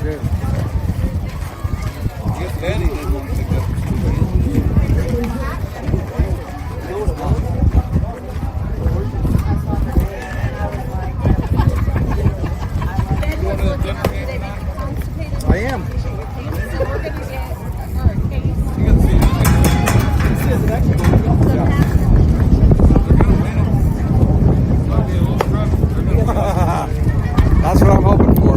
Good. I guess Daddy didn't want to pick up the school. Going to the dinner game tonight? I am. You got to see who's going to win. Might be a little rough. That's what I'm hoping for.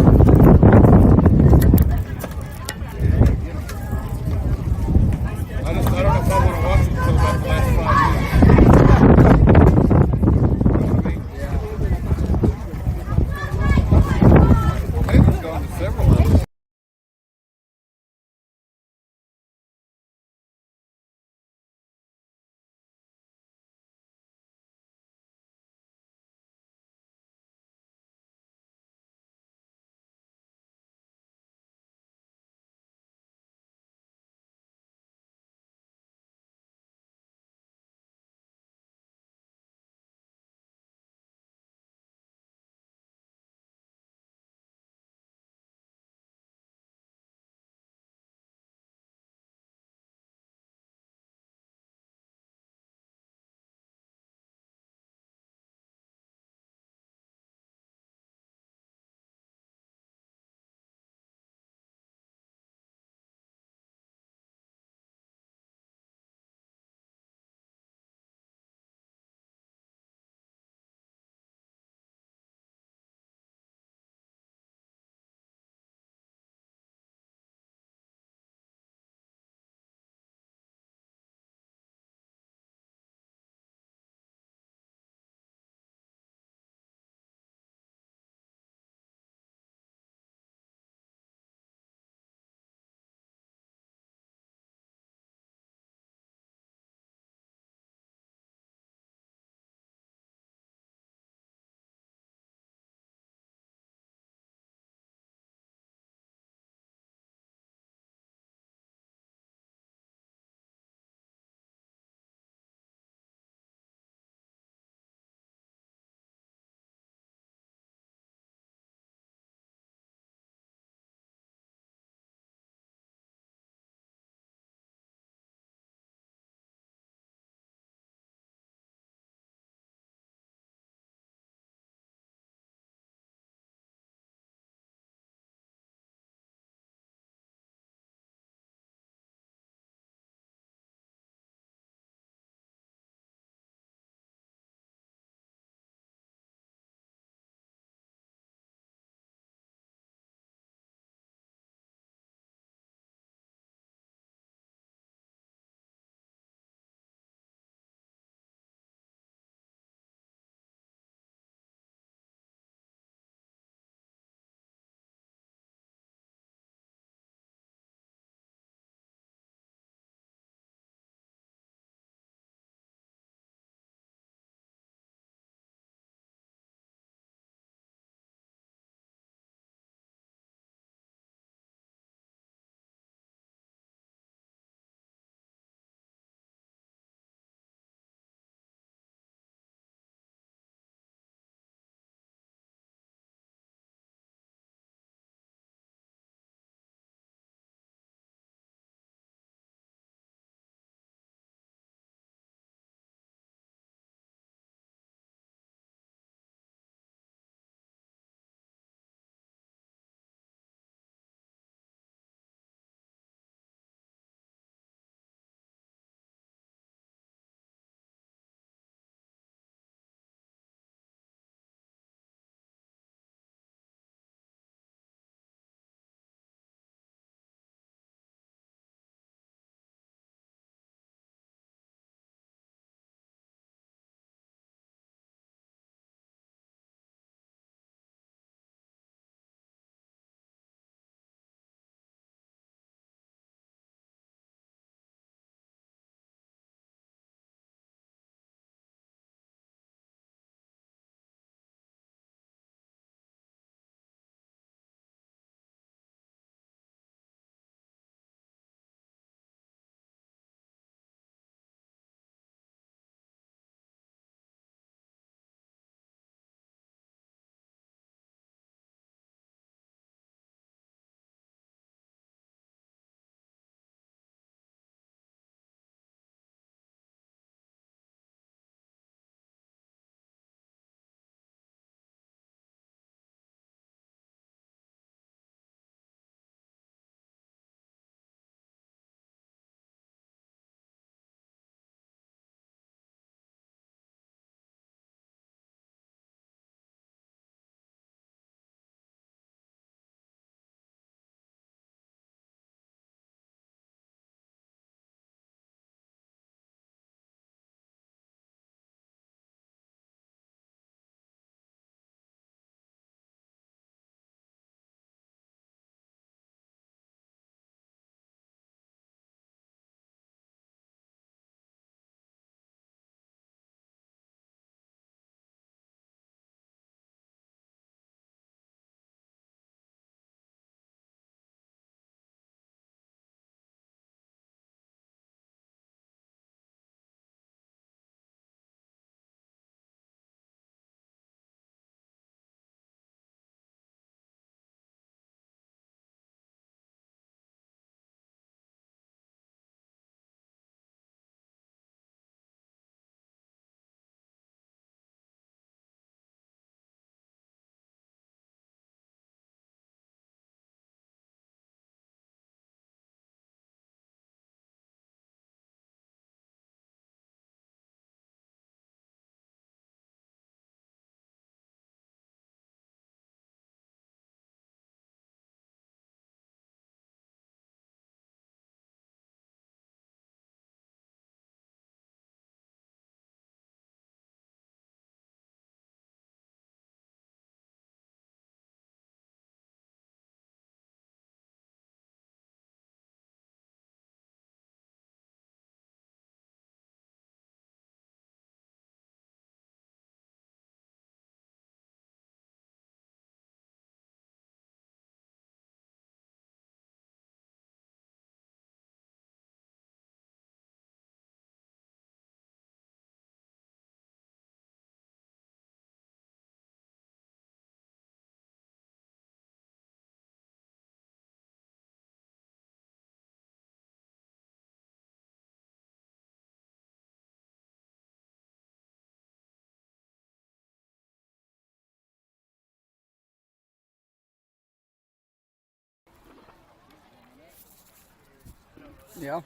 Yeah.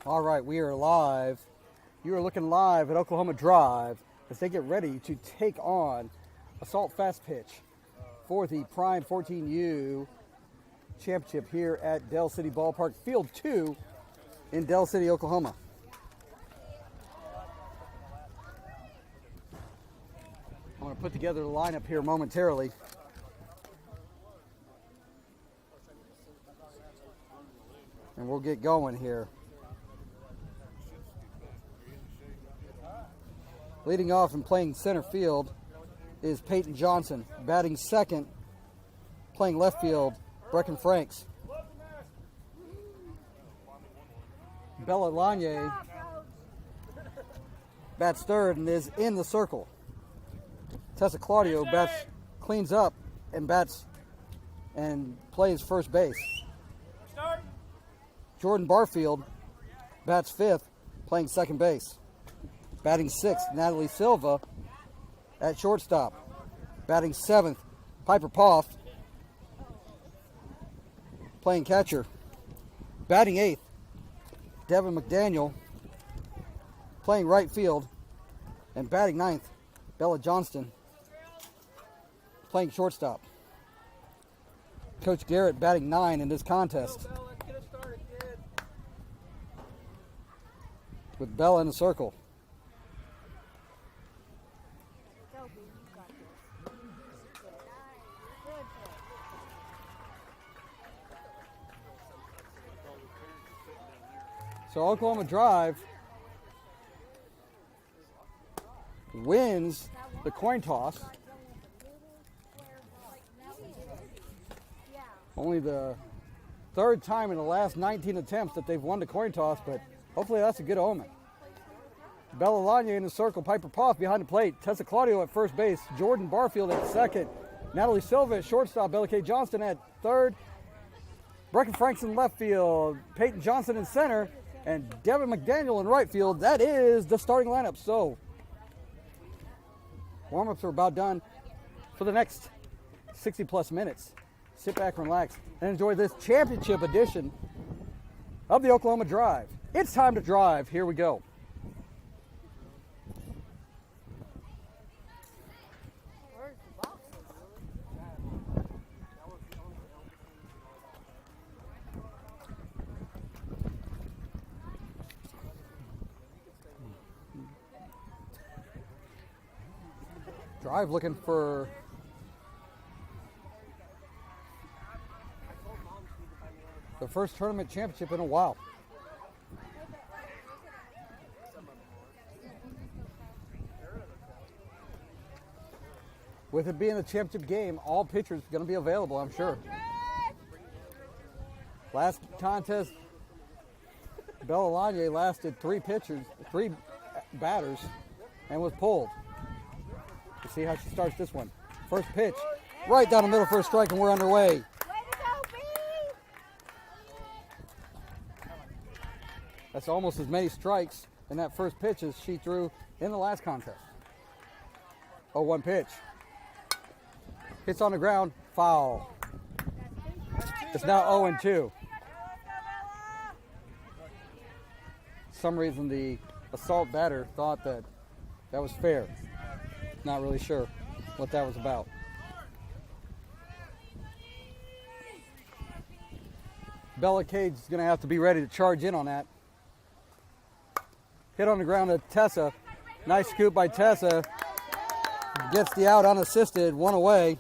All right, we are live. You are looking live at Oklahoma Drive as they get ready to take on Assault Fast Pitch for the Prime 14U Championship here at Del City Ballpark, Field 2 in Del City, Oklahoma. I'm going to put together the lineup here momentarily. And we'll get going here. Leading off and playing center field is Peyton Johnson. Batting second, playing left field, Brecken Franks. Bella Lanye bats third and is in the circle. Tessa Claudio cleans up and bats and plays first base. Jordan Barfield bats fifth, playing second base. Batting sixth, Natalie Silva at shortstop. Batting seventh, Piper Poff, playing catcher. Batting eighth, Devin McDaniel, playing right field. And batting ninth, Bella Johnston, playing shortstop. Coach Garrett batting 9 in this contest. With Bella in the circle. So Oklahoma Drive wins the coin toss. Only the third time in the last 19 attempts that they've won the coin toss, but hopefully that's a good omen. Bella Lanye in the circle, Piper Poff behind the plate, Tessa Claudio at first base, Jordan Barfield at second, Natalie Silva at shortstop, Bella K. Johnston at third, Brecken Franks in left field, Peyton Johnson in center, and Devin McDaniel in right field. That is the starting lineup. So warm-ups are about done for the next 60 plus minutes. Sit back, relax, and enjoy this championship edition of the Oklahoma Drive. It's time to drive. Here we go. Drive looking for the first tournament championship in a while. With it being a championship game, all pitchers are going to be available, I'm sure. Last contest, Bella Lanye lasted 3 batters, and was pulled. Let's see how she starts this one. First pitch, right down the middle for a strike, and we're underway. That's almost as many strikes in that first pitch as she threw in the last contest. 0-1 pitch. Hits on the ground, foul. It's now 0-2. For some reason, the assault batter thought that was fair. Not really sure what that was about. Bella Cage is going to have to be ready to charge in on that. Hit on the ground to Tessa. Nice scoop by Tessa. Gets the out unassisted, 1 away.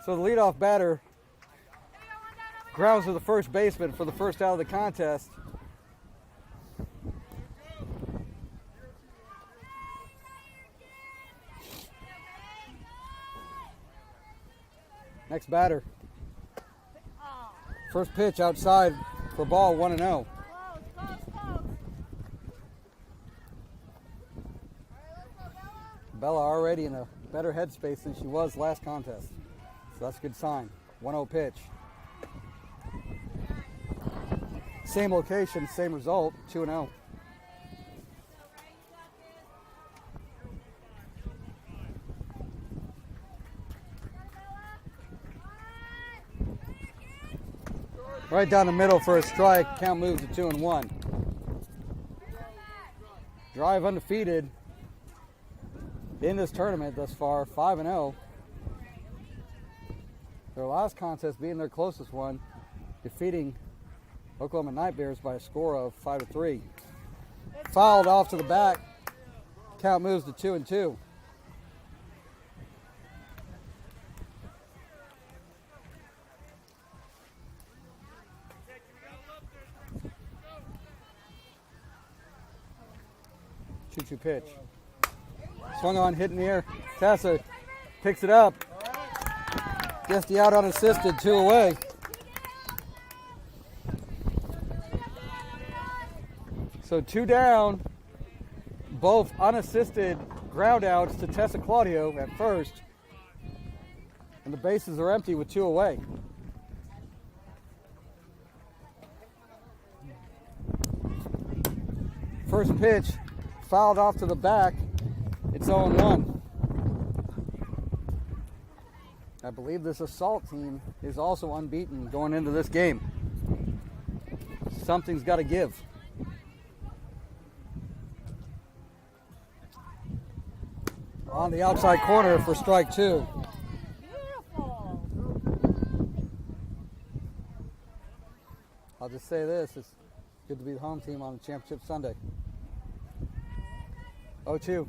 So the leadoff batter grounds to the first baseman for the first out of the contest. Next batter. First pitch outside for ball, 1-0. Bella already in a better headspace than she was last contest. So that's a good sign. 1-0 pitch. Same location, same result, 2-0. Right down the middle for a strike. Count moves to 2-1. Drive undefeated in this tournament thus far, 5-0. Their last contest being their closest one, defeating Oklahoma Night Bears by a score of 5-3. Fouled off to the back. Count moves to 2-2. Choo-choo pitch. Swung on, hit in the air. Tessa picks it up. Gets the out unassisted, 2 away. So 2 down, both unassisted ground outs to Tessa Claudio at first. And the bases are empty with 2 away. First pitch, fouled off to the back. It's 0-1. I believe this Assault team is also unbeaten going into this game. Something's got to give. On the outside corner for strike 2. I'll just say this, it's good to be the home team on the championship Sunday. 0-2.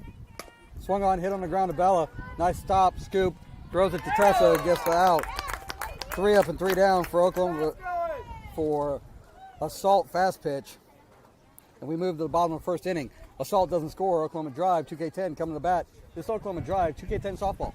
Swung on, hit on the ground to Bella. Nice stop, scoop, throws it to Tessa, gets the out. 3 up and 3 down for Oklahoma for Assault fast pitch. And we move to the bottom of the first inning. Assault doesn't score, Oklahoma Drive, 2K10 coming to bat. This Oklahoma Drive, 2K10 softball.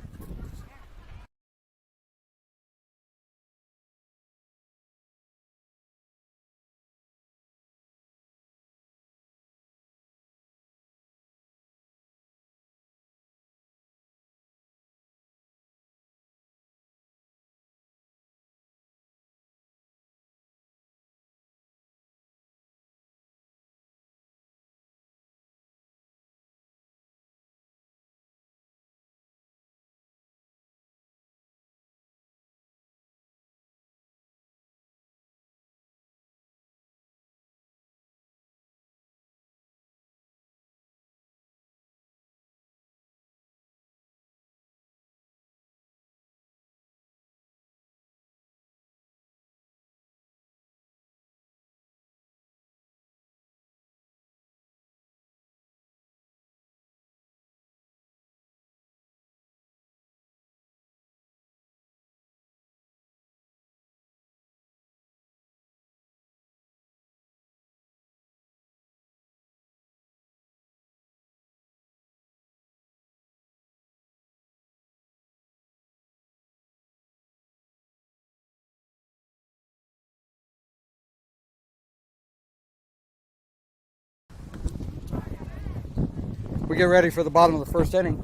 We get ready for the bottom of the first inning.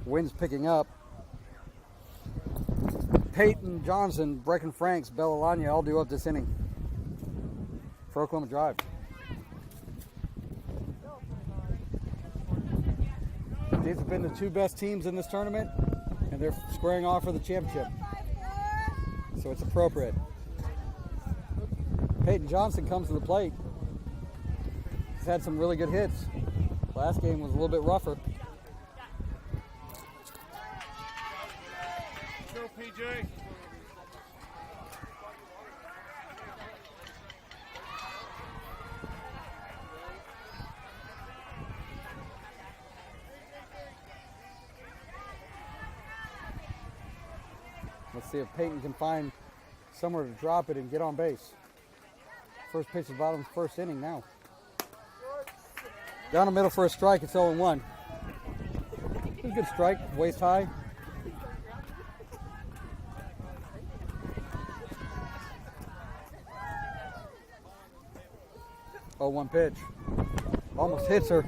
Wind's picking up. Peyton Johnson, Brecken Franks, Bella Lanya all do up this inning for Oklahoma Drive. These have been the 2 best teams in this tournament, and they're squaring off for the championship. So it's appropriate. Peyton Johnson comes to the plate. He's had some really good hits. Last game was a little bit rougher. Go, PJ. Let's see if Peyton can find somewhere to drop it and get on base. First pitch is bottom of the first inning now. Down the middle for a strike, it's 0-1. It's a good strike, waist high. Oh, 1 pitch. Almost hits her.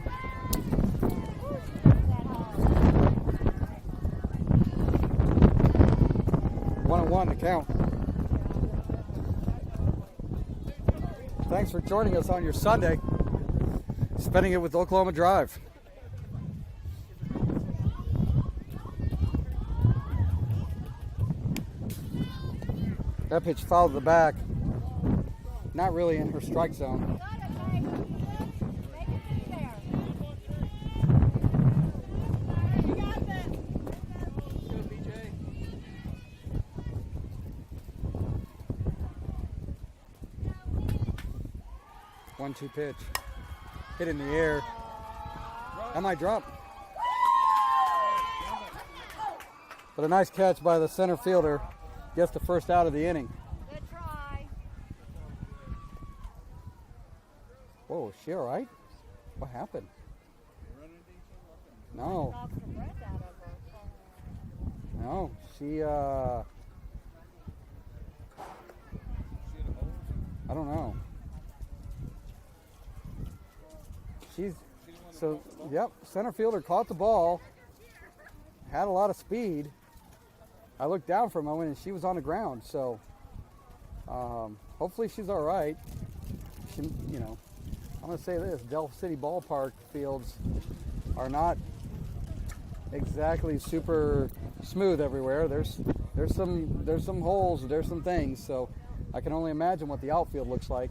1-1 to count. Thanks for joining us on your Sunday, spending it with Oklahoma Drive. That pitch fouled the back. Not really in her strike zone. One-two pitch. Hit in the air. That might drop. But a nice catch by the center fielder. Gets the first out of the inning. Good try. Whoa, is she all right? What happened? No, Knocked the breath out of her. no. She, I don't know. So, yep, center fielder caught the ball, had a lot of speed. I looked down for a moment and she was on the ground, so hopefully she's all right. She, you know, I'm going to say this, Delph City Ballpark fields are not exactly super smooth everywhere. There's some holes, there's some things, so I can only imagine what the outfield looks like.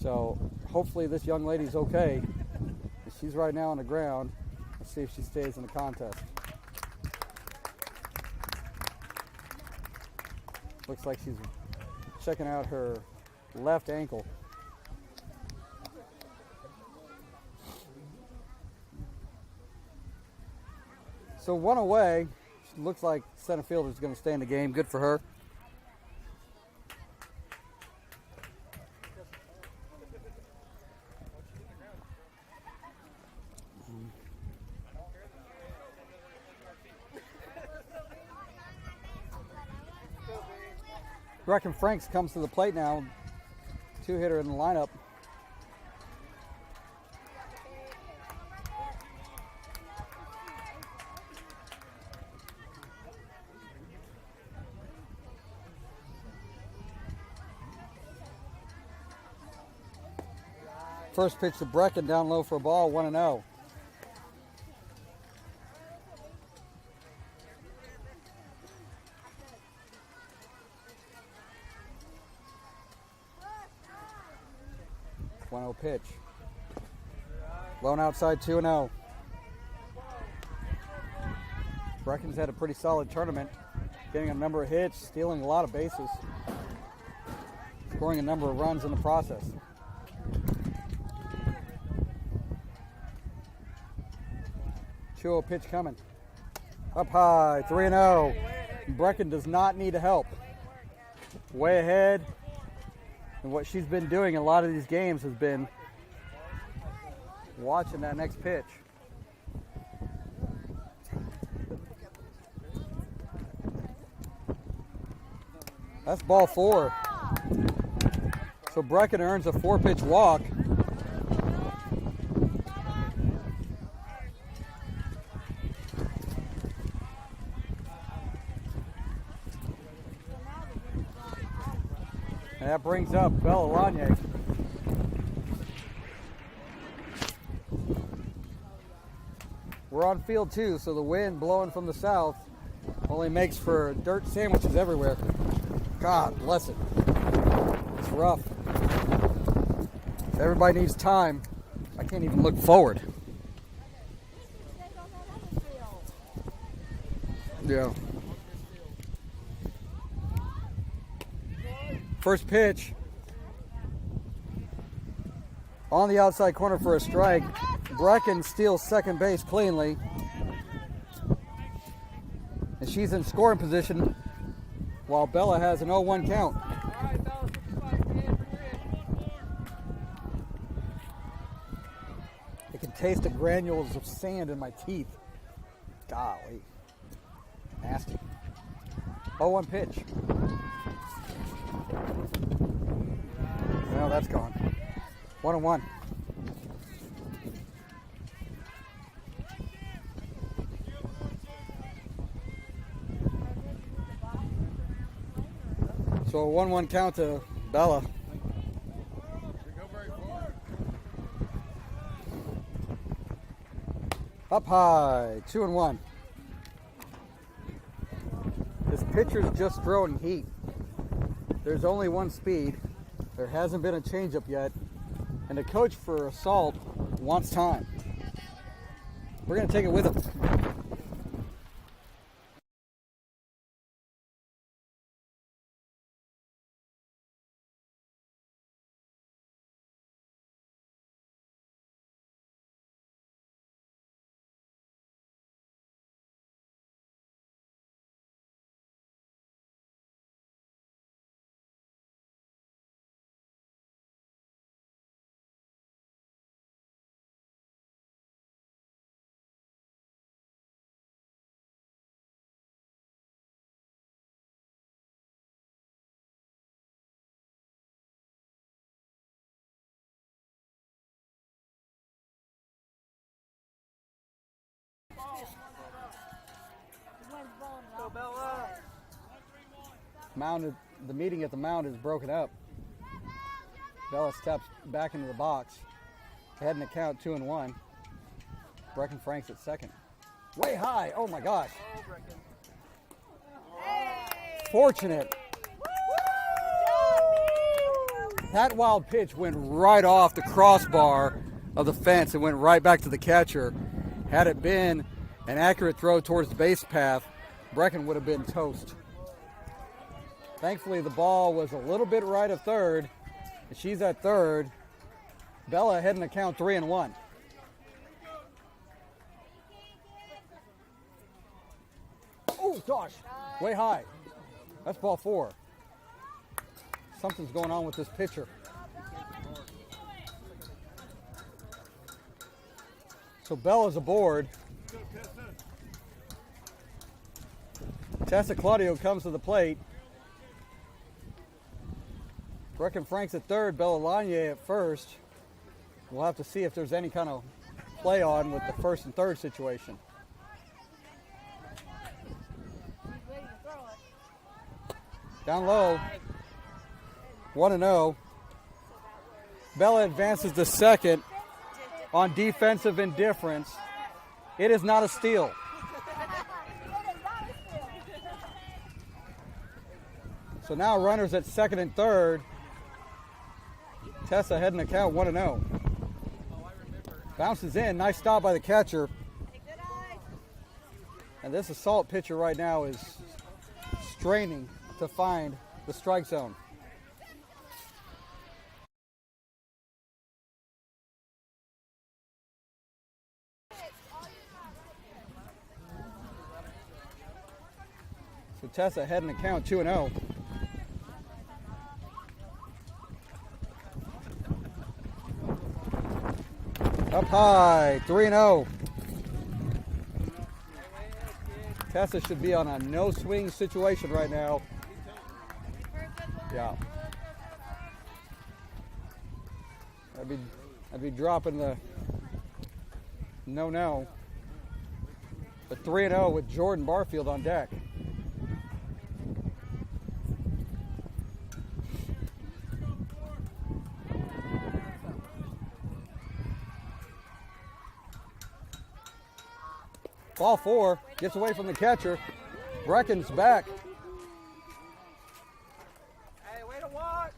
So hopefully this young lady's okay. She's right now on the ground. Let's see if she stays in the contest. Looks like she's checking out her left ankle. So one away. Looks like center fielder's going to stay in the game. Good for her. Brecken Franks comes to the plate now. Two-hitter in the lineup. First pitch to Brecken, down low for a ball, 1-0. Pitch. Lone outside, 2-0. Brecken's had a pretty solid tournament, getting a number of hits, stealing a lot of bases, scoring a number of runs in the process. Two-0 pitch coming. Up high, 3-0. Brecken does not need help. Way ahead. And what she's been doing in a lot of these games has been watching that next pitch. That's ball 4. So Brecken earns a 4-pitch walk. And that brings up Bella Lanier. We're on field 2, so the wind blowing from the south only makes for dirt sandwiches everywhere. God bless it. It's rough. Everybody needs time. I can't even look forward. Yeah. First pitch on the outside corner for a strike. Brecken steals second base cleanly. And she's in scoring position while Bella has an 0-1 count. I can taste the granules of sand in my teeth. Golly. Nasty. 0-1 pitch. Well, that's gone. 1-1. So a 1-1 count to Bella. Up high, 2-1. This pitcher's just throwing heat. There's only one speed. There hasn't been a changeup yet. And the coach for Assault wants time. We're going to take it with him. Go Bella. The meeting at the mound is broken up. Bella steps back into the box. Ahead in the count 2-1. Brecken Franks at second. Way high. Oh my gosh. Fortunate. That wild pitch went right off the crossbar of the fence and went right back to the catcher. Had it been an accurate throw towards the base path, Brecken would have been toast. Thankfully, the ball was a little bit right of third, and she's at third. Bella heading to count 3-1. Oh, gosh. Way high. That's ball 4. Something's going on with this pitcher. So Bella's aboard. Tessa Claudio comes to the plate. Brecken Franks at third, Bella Lanier at first. We'll have to see if there's any kind of play on with the first and third situation. Down low. 1-0. Bella advances to second on defensive indifference. It is not a steal. So now runners at second and third. Tessa heading to count 1-0. Bounces in. Nice stop by the catcher. And this Assault pitcher right now is straining to find the strike zone. So Tessa heading to count 2-0. Up high, 3-0. Tessa should be on a no swing situation right now. Yeah. I'd be dropping the no. But 3-0 with Jordan Barfield on deck. Ball 4, gets away from the catcher. Brecken's back. Hey, way to walk.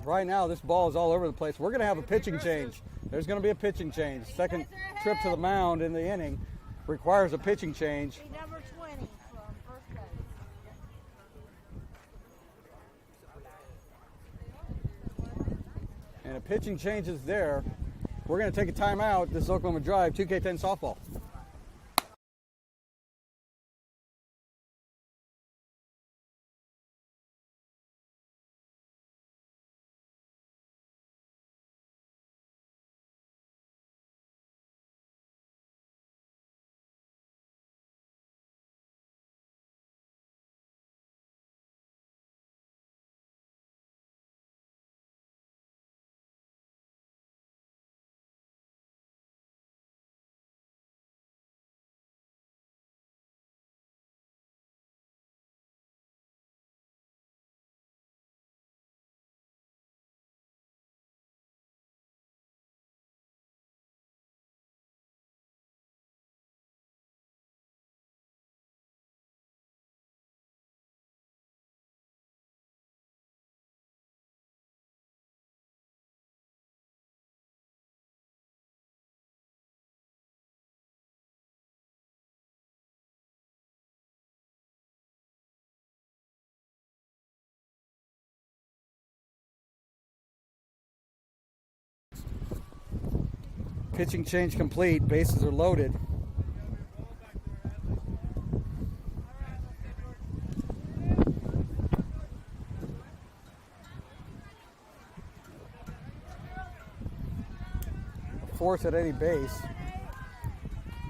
Right now, this ball is all over the place. We're going to have a pitching change. There's going to be a pitching change. Second trip to the mound in the inning requires a pitching change. Number 20 from first base. And a pitching change is there. We're going to take a timeout. This is Oklahoma Drive 2K10 softball. Pitching change complete. Bases are loaded. Force at any base.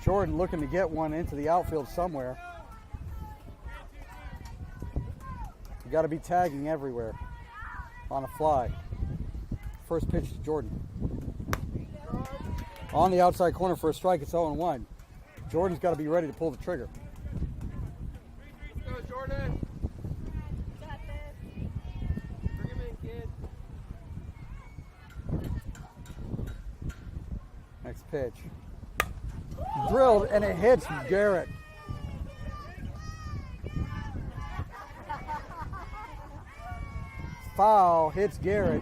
Jordan looking to get one into the outfield somewhere. You got to be tagging everywhere on a fly. First pitch to Jordan. On the outside corner for a strike, it's 0-1. Jordan's got to be ready to pull the trigger. Let's go, Jordan. Got this. Bring him in, kid. Next pitch. Drilled, and it hits Garrett. Foul hits Garrett.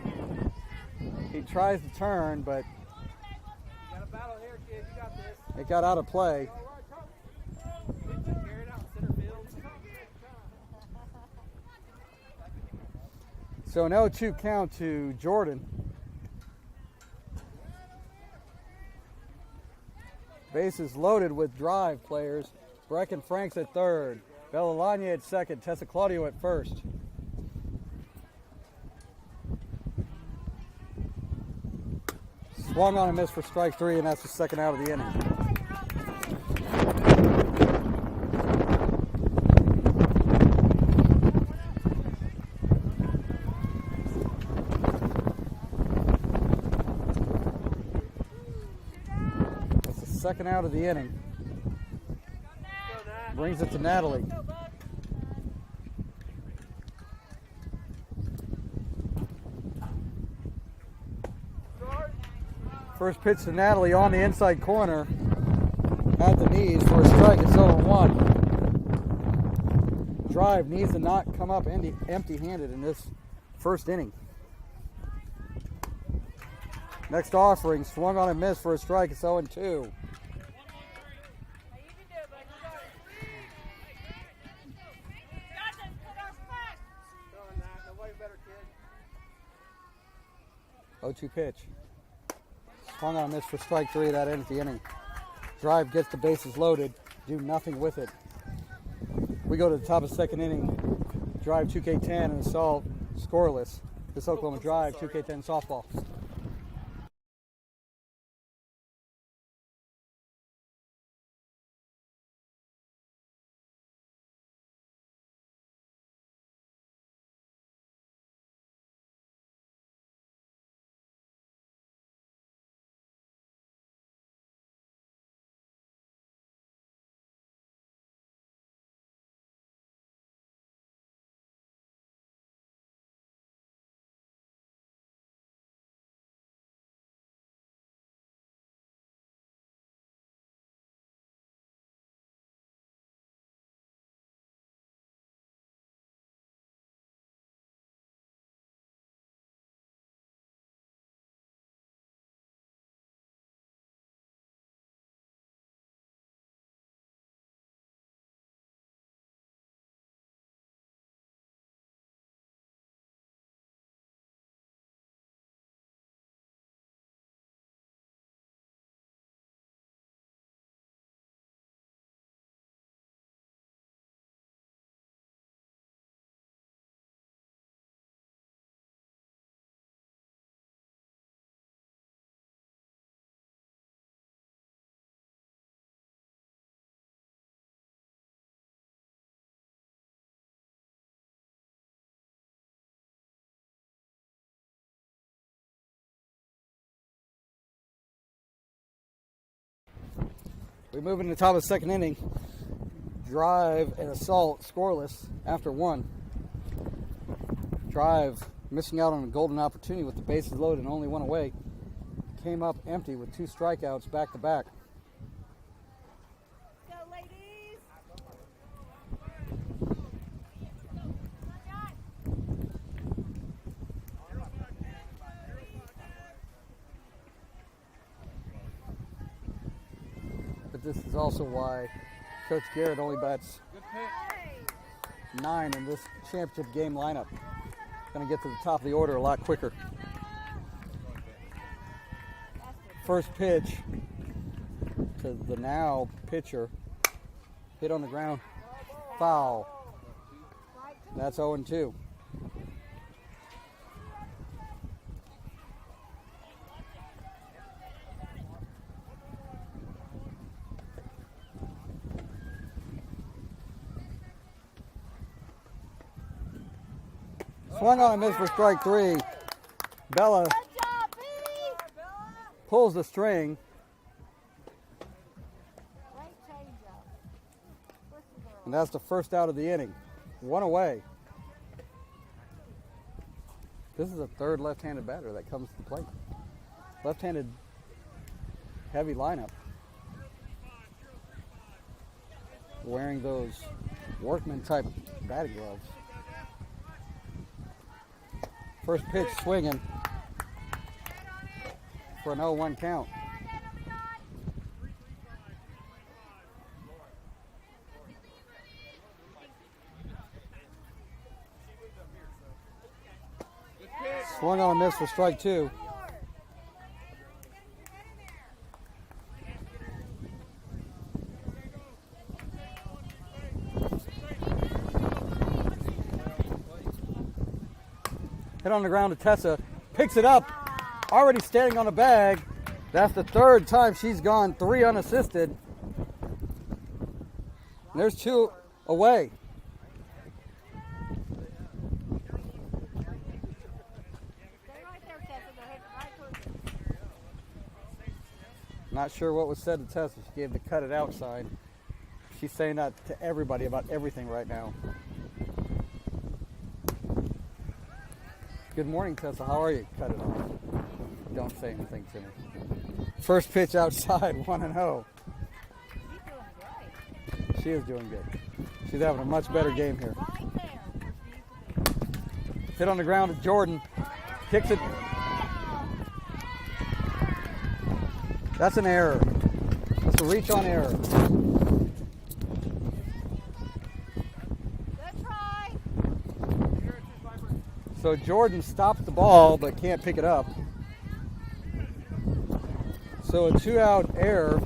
He tries to turn, but You got a battle here, kid. You got this. it got out of play. All right, come. Carry it out in center field. So an 0-2 count to Jordan. Bases loaded with drive players. Brecken Franks at third. Bellalagne at second. Tessa Claudio at first. Swung on a miss for strike three, and that's the second out of the inning. That's the second out of the inning. Brings it to Natalie. First pitch to Natalie on the inside corner at the knees for a strike. It's 0-1. Drive needs to not come up empty-handed in this first inning. Next offering, swung on and missed for a strike. It's 0-2. Throwing that. Nobody better, kid. 0-2 pitch. Swung on and missed for strike three. That ends the inning. Drive gets the bases loaded. Do nothing with it. We go to the top of the second inning. Drive 2K10 and Assault scoreless. This Oklahoma Drive 2K10 softball. We move into the top of the second inning. Drive and Assault scoreless after one. Drive missing out on a golden opportunity with the bases loaded and only one away. Came up empty with two strikeouts back to back. Go, ladies. But this is also why Coach Garrett only bats Good pitch. 9 in this championship game lineup. Going to get to the top of the order a lot quicker. First pitch to the now pitcher. Hit on the ground. Foul. That's 0-2. Swung on and missed for strike 3. Bella Good job, B. pulls the string. Great change-up. And that's the first out of the inning. 1 away. This is the third left-handed batter that comes to the plate. Left-handed heavy lineup. Wearing those workman type batting gloves. First pitch swinging for an 0-1 count. Swung on a miss for strike 2. Hit on the ground to Tessa. Picks it up. Already standing on the bag. That's the third time she's gone 3 unassisted. And there's 2 away. Stay right there, Tessa. They're hitting right towards you. Not sure what was said to Tessa. She gave the cut it out sign. She's saying that to everybody about everything right now. Good morning, Tessa. How are you? Cut it off. Don't say anything to me. First pitch outside, 1-0. She's doing great. She is doing good. She's having a much better game here. Right there. Hit on the ground to Jordan. Kicks it. That's an error. That's a reach on error. Good try. So Jordan stops the ball but can't pick it up. So a 2-out error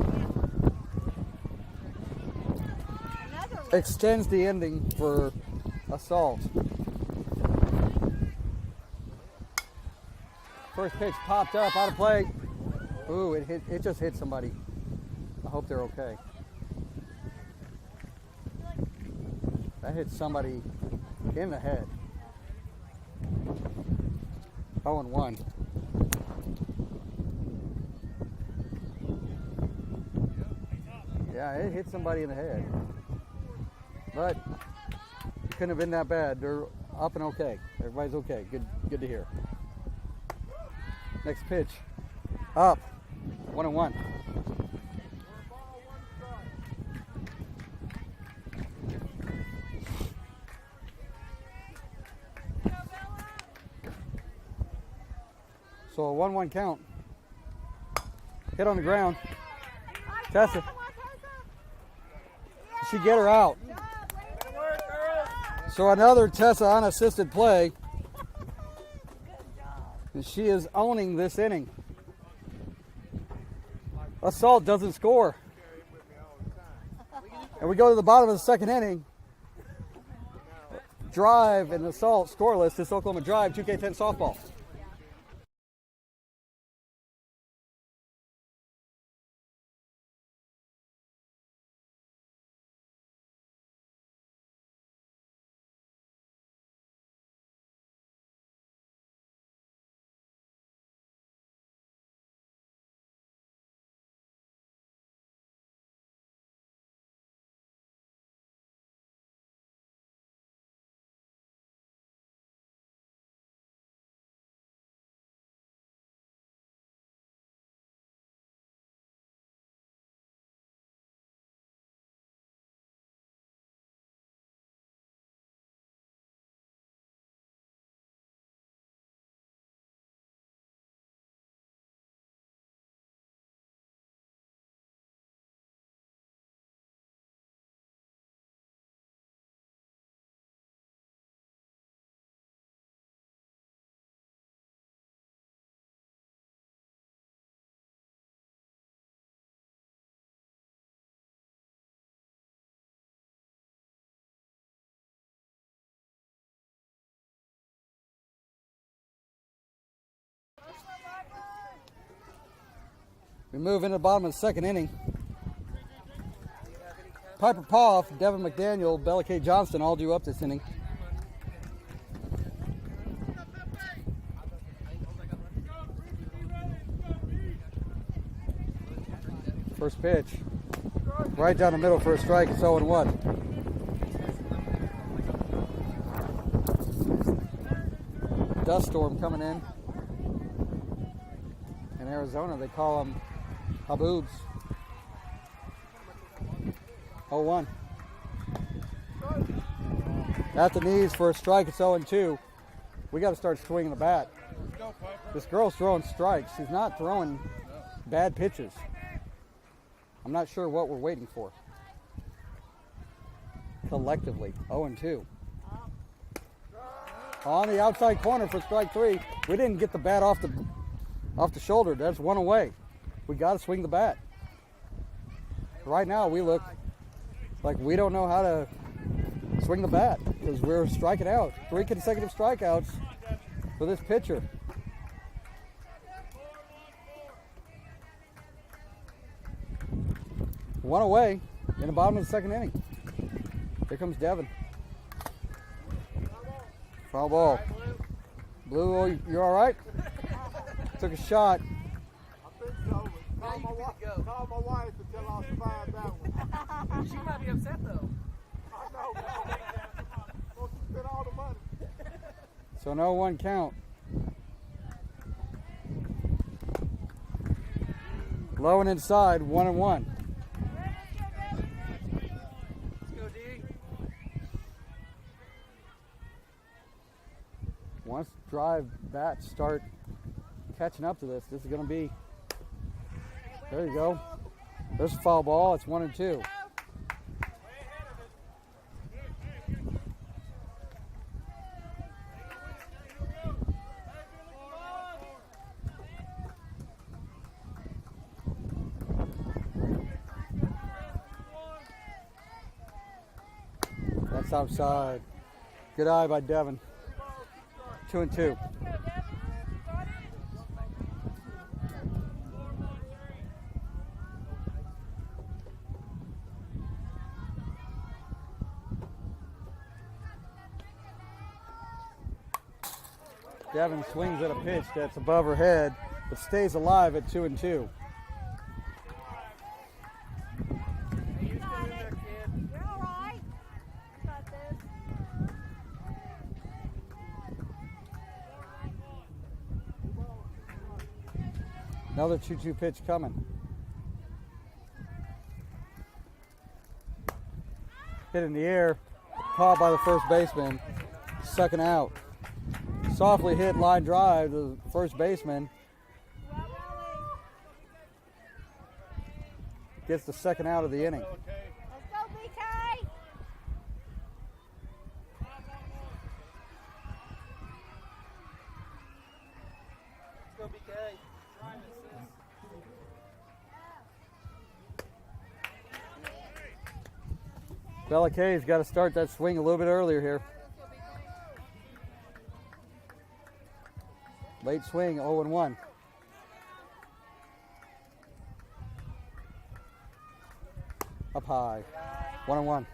Another one. extends the ending for Assault. First pitch popped up out of play. Ooh, it just hit somebody. I hope they're okay. That hit somebody in the head. 0-1. Yeah, it hit somebody in the head. But it couldn't have been that bad. They're up and okay. Everybody's okay. Good to hear. Next pitch. Up. 1-1. So a 1-1 count. Hit on the ground. Tessa. Come on, Tessa. Did she get her out? Good job, lady. So another Tessa unassisted play. Good job. And she is owning this inning. Assault doesn't score. And we go to the bottom of the second inning. Drive and Assault scoreless. This Oklahoma Drive 2K10 softball. We move into the bottom of the second inning. Piper Poff, Devin McDaniel, Bella K. Johnston all due up this inning. First pitch. Right down the middle for a strike. It's 0-1. Dust storm coming in. In Arizona, they call them haboobs. 0-1. At the knees for a strike. It's 0-2. We got to start swinging the bat. This girl's throwing strikes. She's not throwing bad pitches. I'm not sure what we're waiting for. Collectively, 0-2. On the outside corner for strike 3. We didn't get the bat off the shoulder. That's one away. We got to swing the bat. Right now, we look like we don't know how to swing the bat because we're striking out. 3 consecutive strikeouts for this pitcher. One away in the bottom of the second inning. Here comes Devin. Foul ball. Blue, you all right? Took a shot. I think so. Call my wife and tell her I survived that one. She might be upset though. I know. Supposed to spend all the money. So no 1 count. Low and inside, 1-1. Let's go, D. Once drive bats start catching up to this is going to be. There you go. There's a foul ball. It's 1-2. That's outside. Good eye by Devin. 2-2. Devin swings at a pitch that's above her head, but stays alive at 2-2. You're all right. Got this. Another 2-2 pitch coming. Hit in the air, caught by the first baseman. Second out. Softly hit line drive to the first baseman. Gets the second out of the inning. Let's go, BK. Let's go, BK. Bella K's got to start that swing a little bit earlier here. Late swing, 0-1. Up high, 1-1.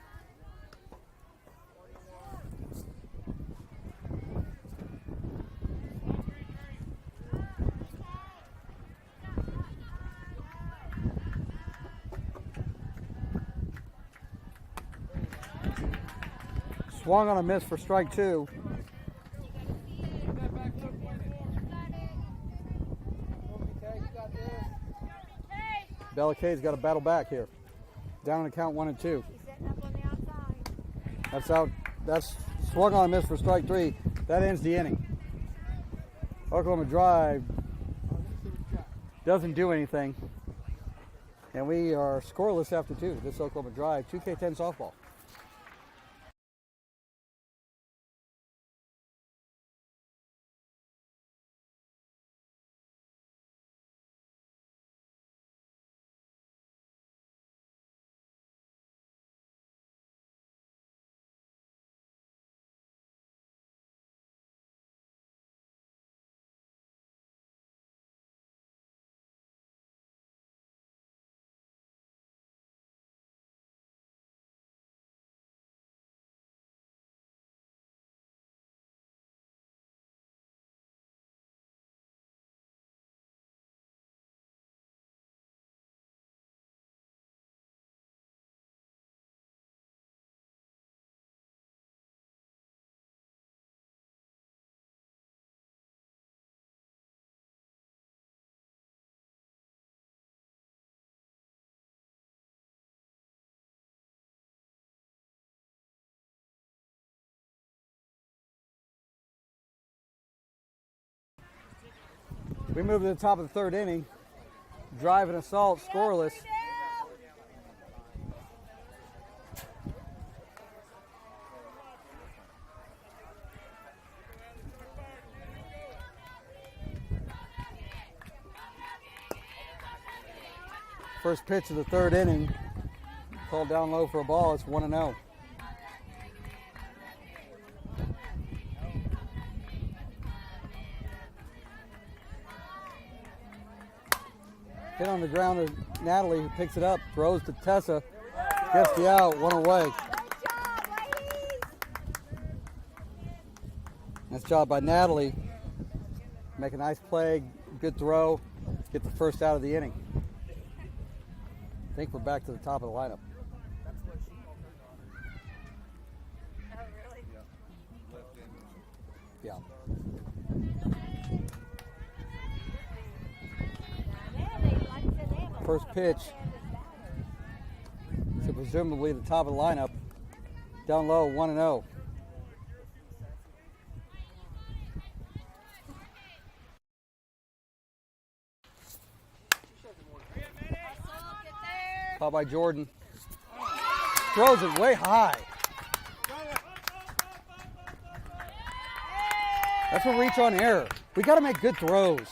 Swung on a miss for strike 2. Bella K's got to battle back here. Down on the count 1-2. He's setting up on the outside. That's out. That's swung on a miss for strike 3. That ends the inning. Oklahoma Drive doesn't do anything. And we are scoreless after 2. This Oklahoma Drive 2K10 softball. We move to the top of the third inning. Drive and assault, scoreless. First pitch of the third inning. Called down low for a ball. It's 1-0. Hit on the ground to Natalie, who picks it up, throws to Tessa, gets the out, one away. Good job, ladies. Nice job by Natalie. Make a nice play, good throw, get the first out of the inning. I think we're back to the top of the lineup. Oh, really? Yeah. First pitch to presumably the top of the lineup. Down low, 1-0. Caught by Jordan. Throws it way high. That's a reach on error. We got to make good throws.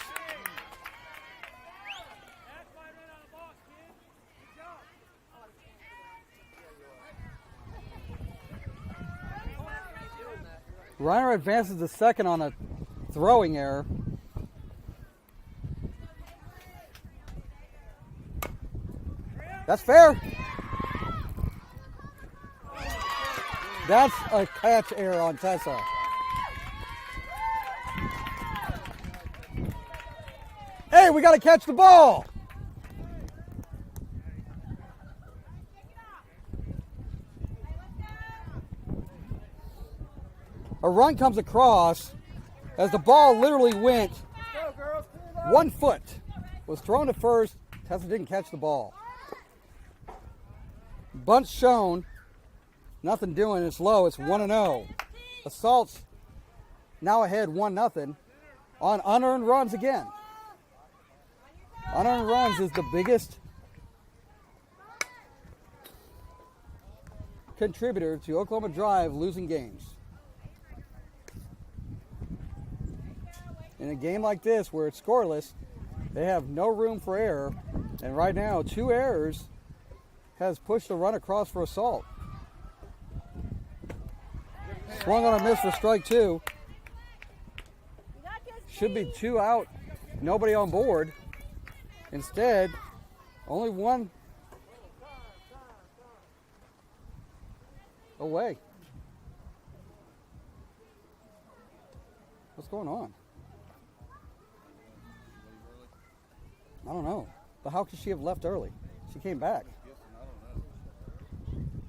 Reiner advances to second on a throwing error. That's fair. That's a catch error on Tessa. Hey, we got to catch the ball. A run comes across as the ball literally went 1 foot. Was thrown to first. Tessa didn't catch the ball. Bunt shown. Nothing doing. It's low. It's 1-0. Assaults now ahead 1-0 on unearned runs again. Unearned runs is the biggest contributor to Oklahoma Drive losing games. In a game like this where it's scoreless, they have no room for error. And right now, 2 errors has pushed the run across for assault. Swung on a miss for strike 2. Should be 2 out, nobody on board. Instead, only 1 away. What's going on? I don't know. But how could she have left early? She came back.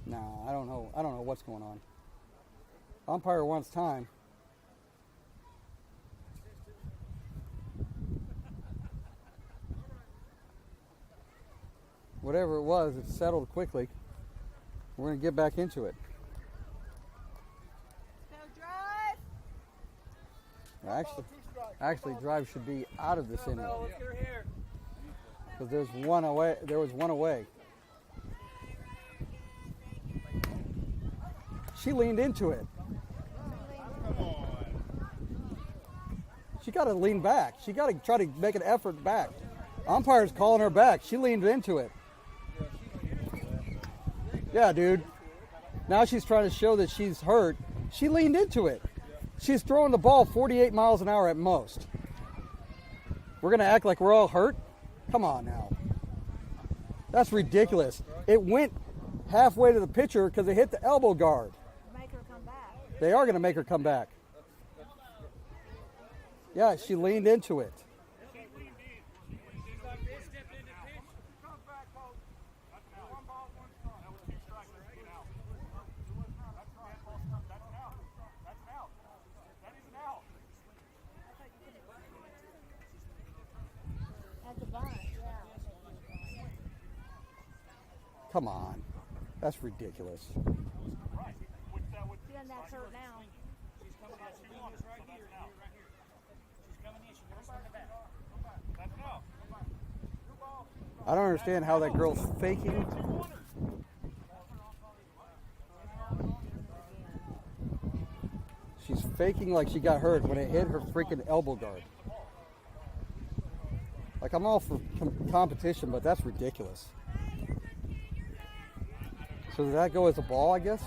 No, I don't know. I don't know what's going on. Umpire wants time. Whatever it was, it settled quickly. We're going to get back into it. Go Drive. Actually, Drive should be out of this inning. No, let's get her here. Because there's 1 away. There was 1 away. She leaned into it. She got to lean back. She got to try to make an effort back. Umpire's calling her back. She leaned into it. Yeah, dude. Now she's trying to show that she's hurt. She leaned into it. She's throwing the ball 48 miles an hour at most. We're going to act like we're all hurt? Come on now. That's ridiculous. It went halfway to the pitcher because it hit the elbow guard. Make her come back. They are going to make her come back. Yeah, she leaned into it. At the bunt, yeah. Come on. That's ridiculous. See, and that's hurt now. I don't understand how that girl's faking. She's faking like she got hurt when it hit her freaking elbow guard. Like, I'm all for competition, but that's ridiculous. So did that go as a ball, I guess?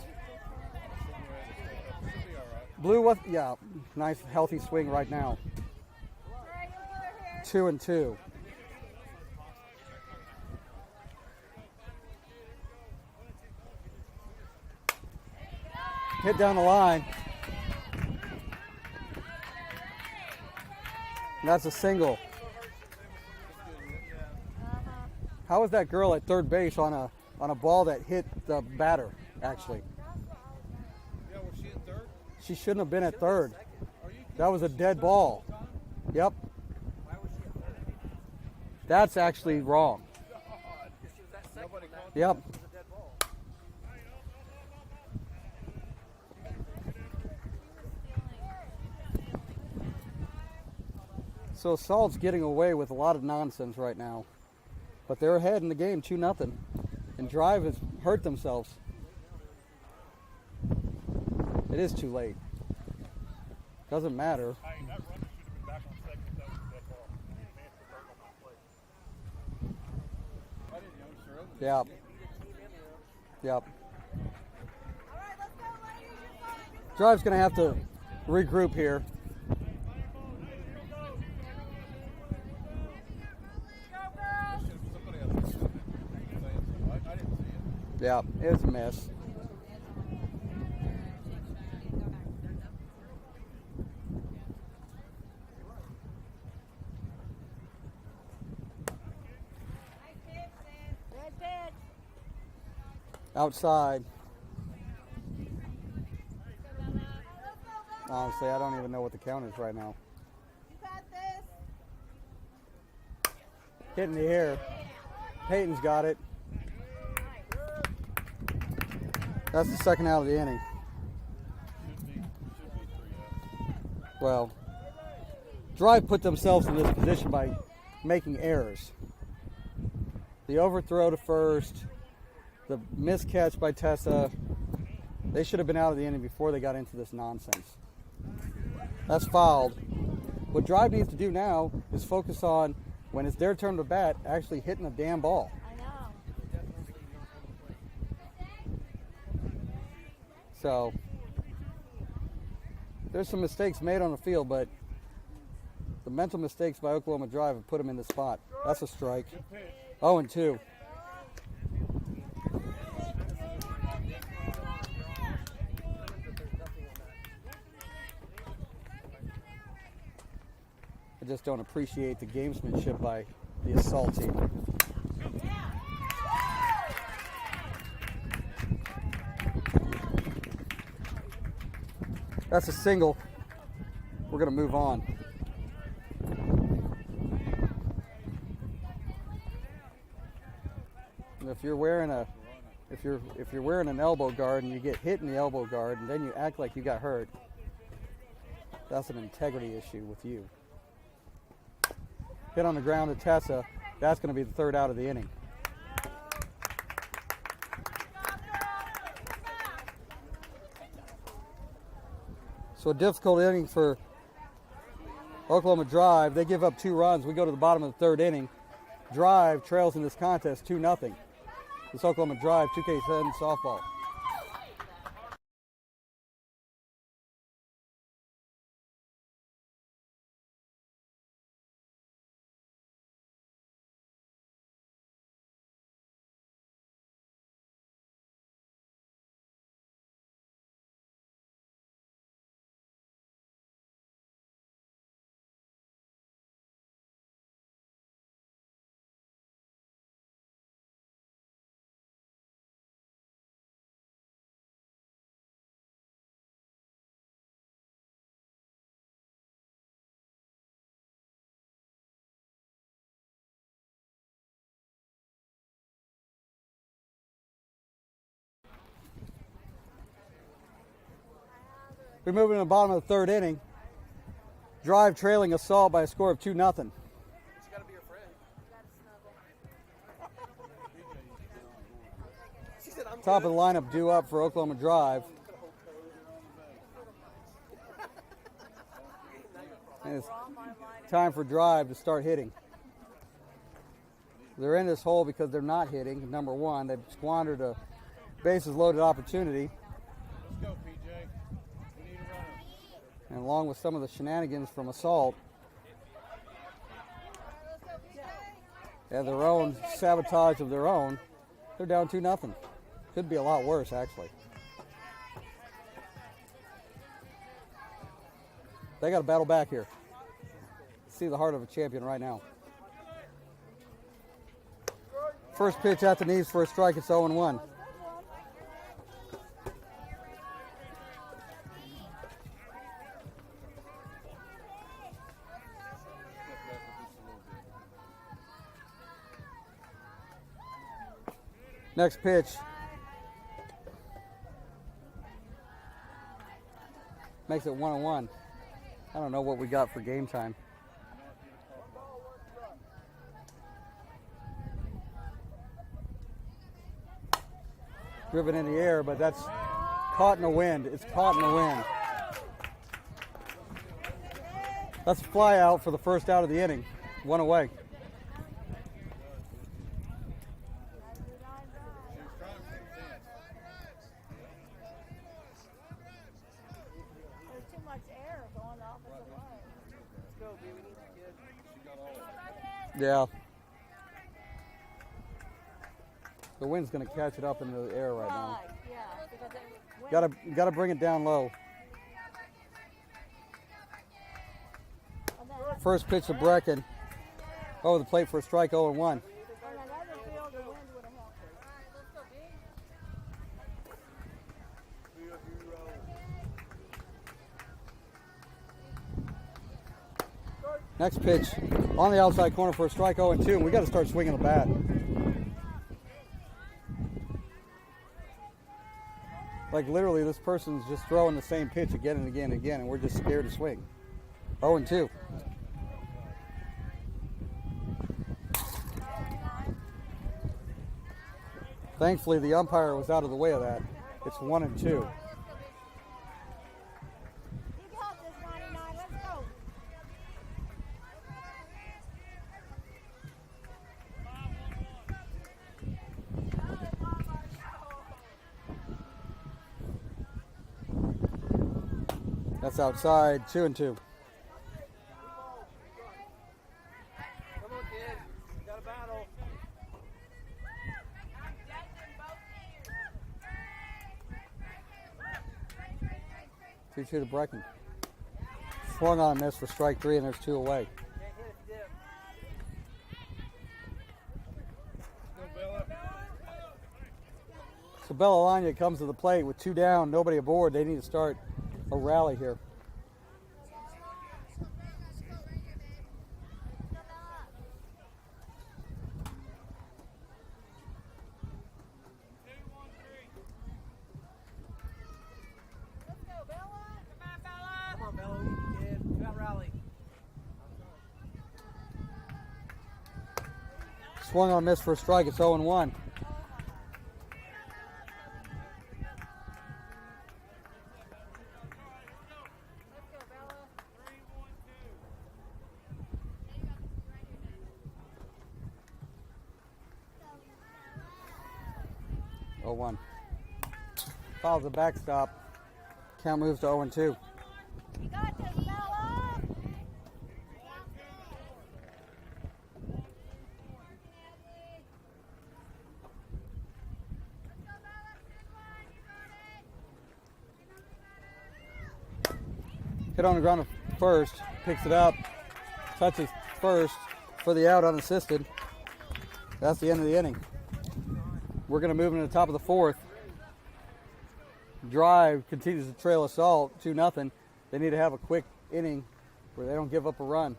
Blue was, yeah, nice healthy swing right now. 2-2. Hit down the line. And that's a single. How was that girl at third base on a ball that hit the batter, actually? Yeah, was she at third? She shouldn't have been at third. That was a dead ball. Yep. That's actually wrong. Yep. So Salt's getting away with a lot of nonsense right now. But they're ahead in the game 2-0. And Drive has hurt themselves. It is too late. Doesn't matter. Yep. Yep. Drive's going to have to regroup here. Yeah, it was a mess. Outside. Honestly, I don't even know what the count is right now. Hit in the air. Peyton's got it. That's the second out of the inning. Well, Drive put themselves in this position by making errors. The overthrow to first, the miscatch by Tessa. They should have been out of the inning before they got into this nonsense. That's fouled. What Drive needs to do now is focus on, when it's their turn to bat, actually hitting a damn ball. So, there's some mistakes made on the field, but the mental mistakes by Oklahoma Drive have put them in the spot. That's a strike. 0-2. I just don't appreciate the gamesmanship by the assault team. That's a single. We're going to move on. And if you're wearing an elbow guard and you get hit in the elbow guard and then you act like you got hurt, that's an integrity issue with you. Hit on the ground to Tessa. That's going to be the third out of the inning. So a difficult inning for Oklahoma Drive. They give up 2 runs. We go to the bottom of the third inning. Drive trails in this contest 2-0. This Oklahoma Drive 2K10 softball. We're moving to the bottom of the third inning. Drive trailing Assault by a score of 2-0. She's got to be your friend. Top of the lineup due up for Oklahoma Drive. And it's time for Drive to start hitting. They're in this hole because they're not hitting. Number one, they've squandered a bases loaded opportunity. Let's go, PJ. We need a runner. And along with some of the shenanigans from Assault and their own sabotage of their own, they're down 2-0. Could be a lot worse, actually. They got to battle back here. See the heart of a champion right now. First pitch at the knees for a strike. It's 0-1. Next pitch. Makes it 1-1. I don't know what we got for game time. Driven in the air, but that's caught in the wind. It's caught in the wind. That's a fly out for the first out of the inning. One away. There's too much air going off of the way. Let's go, B. We need the kid. Yeah. The wind's going to catch it up in the air right now. Right, yeah. Because it Gotta bring it down low. on that, First pitch to Brecken. Over the plate for a strike, 0-1. on that other field, the wind would have helped us. Next pitch on the outside corner for a strike, 0-2. And we got to start swinging the bat. Like literally, this person's just throwing the same pitch again and again and again, and we're just scared to swing. 0-2. Thankfully, the umpire was out of the way of that. It's 1-2. You got this, 99. Let's go. That's outside, 2-2. Come on, kid. Got a battle. 2-2 to Brecken. Swung on and missed for strike 3, and there's 2 away. Can't hit if you dip. Let's go, Bella. So Bellalagna comes to the plate with 2 down, nobody aboard. They need to start a rally here. Come on, Bello. We need the kid. We got rally. Swung on a miss for a strike. It's 0-1. Oh, 1. Follows the backstop. Count moves to 0-2. You got this, Bella. Hit on the ground at first. Picks it up. Touches first for the out unassisted. That's the end of the inning. We're going to move into the top of the 4th. Drive continues to trail Assault 2-0. They need to have a quick inning where they don't give up a run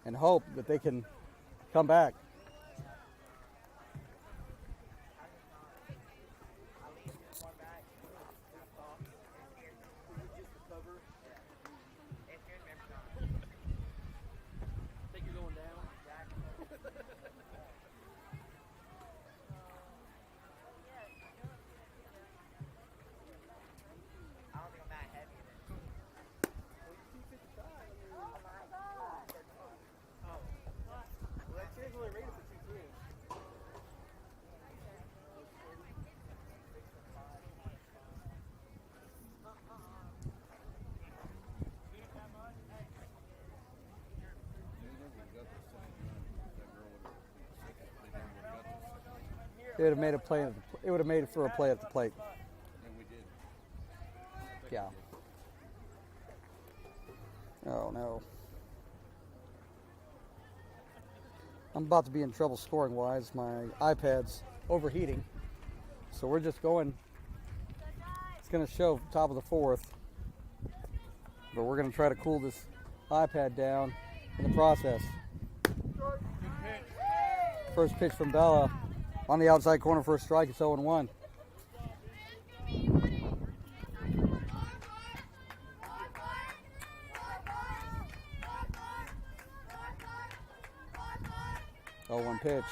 and hope that they can come back. Think you're going down, Jack? It would have made a play. It would have made it for a play at the plate. And we did. Yeah. Oh no. I'm about to be in trouble scoring wise. My iPad's overheating. So we're just going. It's going to show top of the fourth. But we're going to try to cool this iPad down in the process. First pitch from Bella on the outside corner for a strike. It's 0-1. Oh, one pitch.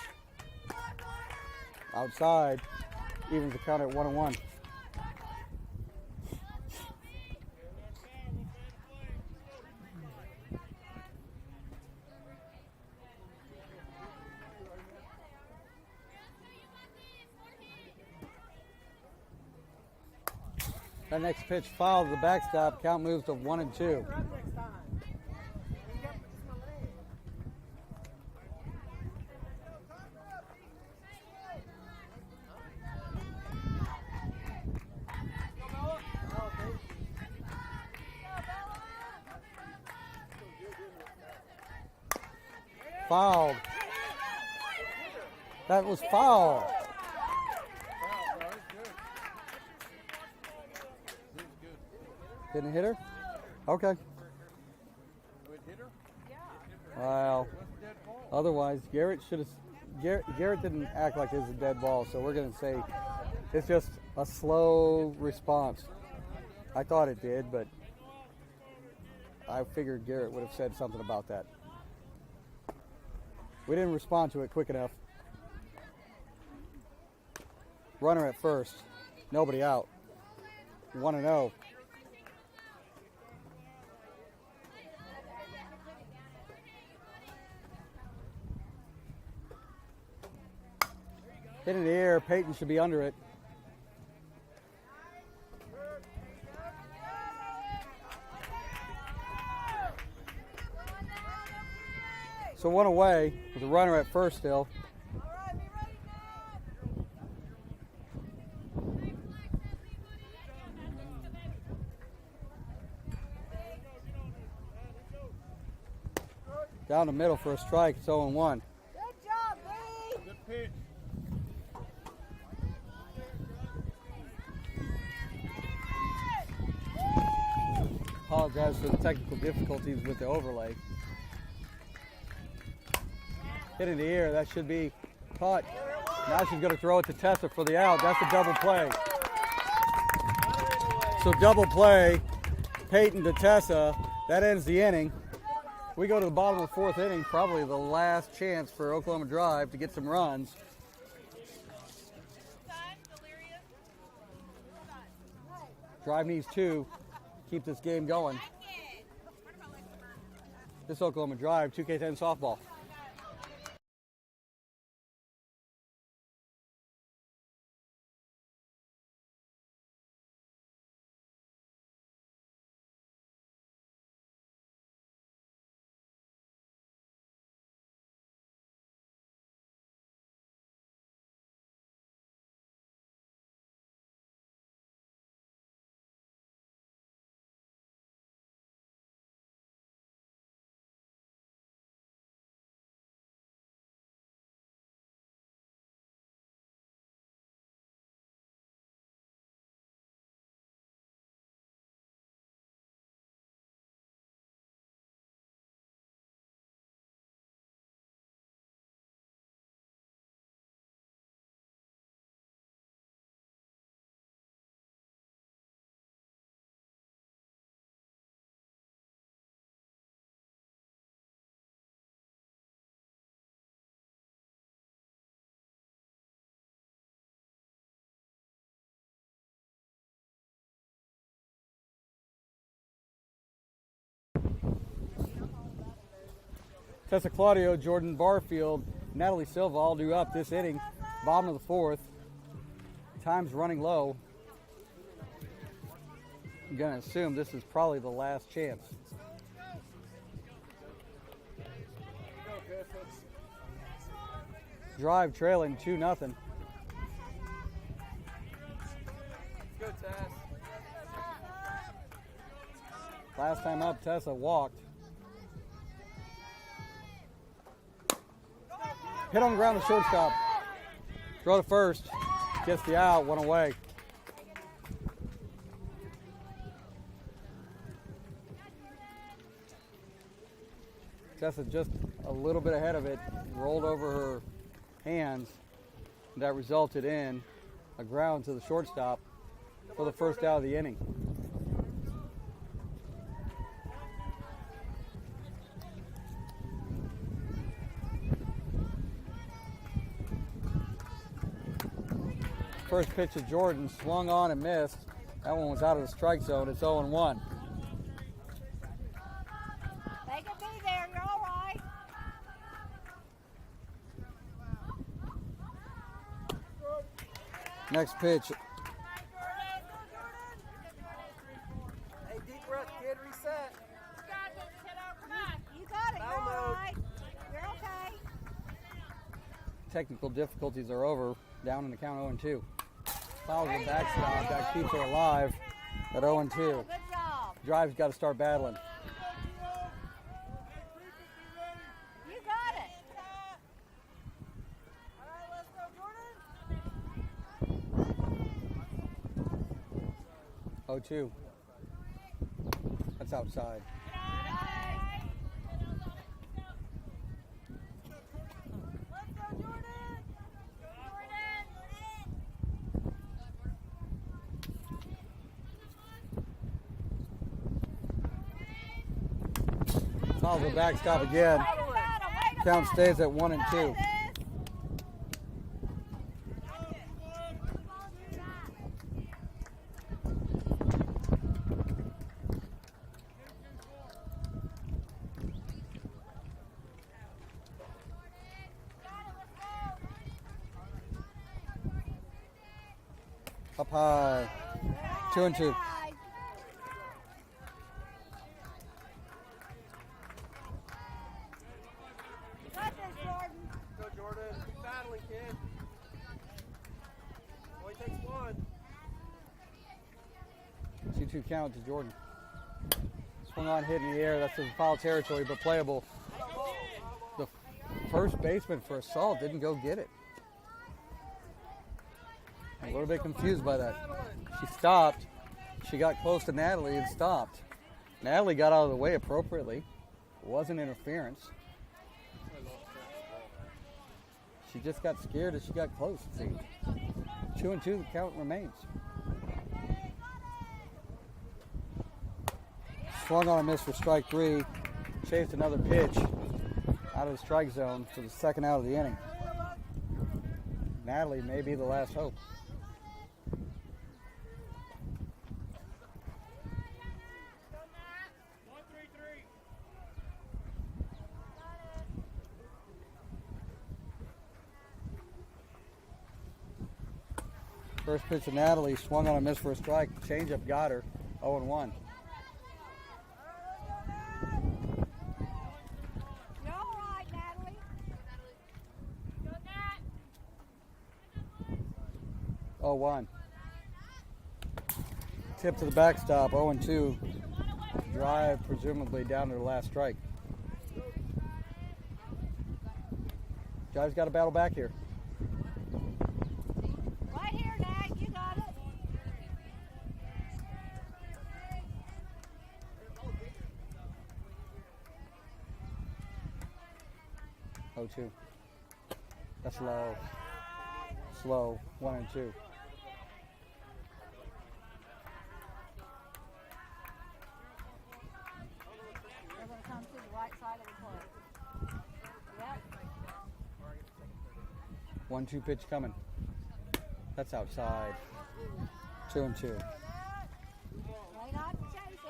Outside. Evens the count at 1-1. That next pitch fouled the backstop. Count moves to 1-2. Fouled. That was foul. Didn't hit her? Okay. It hit her? Wow. That's a dead ball. Otherwise, Garrett should have. Garrett didn't act like it was a dead ball, so we're going to say it's just a slow response. I thought it did, but I figured Garrett would have said something about that. We didn't respond to it quick enough. Runner at first. Nobody out. 1-0. Hit in the air. Peyton should be under it. So one away with the runner at first still. Down the middle for a strike. It's 0-1. Good job, B. Good pitch. Apologize for the technical difficulties with the overlay. Hit in the air. That should be caught. Now she's going to throw it to Tessa for the out. That's a double play. So double play. Peyton to Tessa. That ends the inning. We go to the bottom of the fourth inning. Probably the last chance for Oklahoma Drive to get some runs. Drive needs 2. Keep this game going. This Oklahoma Drive 2K10 softball. Tessa Claudio, Jordan Barfield, Natalie Silva all due up this inning. Bottom of the fourth. Time's running low. I'm going to assume this is probably the last chance. Drive trailing 2-0. Last time up, Tessa walked. Hit on the ground to shortstop. Throw to first. Gets the out, one away. Tessa just a little bit ahead of it, rolled over her hands. That resulted in a ground to the shortstop for the first out of the inning. First pitch to Jordan, swung on and missed. That one was out of the strike zone. It's 0-1. They can be there. You're all right. Next pitch, Hey, deep breath, kid. Reset. You got it. You're Foul all mode. right. You're okay. technical difficulties are over. Down in the count 0-2. Fouls the backstop. That keeps her alive at 0-2. Good job. Drive's got to start battling. You got it. 0-2. That's outside. Fouls the backstop again. Count stays at 1-2. Up high. 2-2. Go, Jordan. Keep battling, kid. Only takes one. 2-2 count to Jordan. Swung on, hit in the air. That's in foul territory, but playable. The first baseman for assault didn't go get it. I'm a little bit confused by that. She stopped. She got close to Natalie and stopped. Natalie got out of the way appropriately. It wasn't interference. She just got scared as she got close, it seemed. 2-2, the count remains. Swung on a miss for strike 3. Chased another pitch out of the strike zone for the second out of the inning. Natalie may be the last hope. First pitch to Natalie, swung on a miss for a strike. Changeup got her, 0-1. You're all right, Natalie. 0-1. Tip to the backstop, 0-2. Drive presumably down to the last strike. Drive's got to battle back here. Right here, Nat. You got it. 0-2. That's low. Slow. 1-2. They're going to come to the right side of the plate. Yep. 1-2 pitch coming. That's outside. 2-2. Way not to chase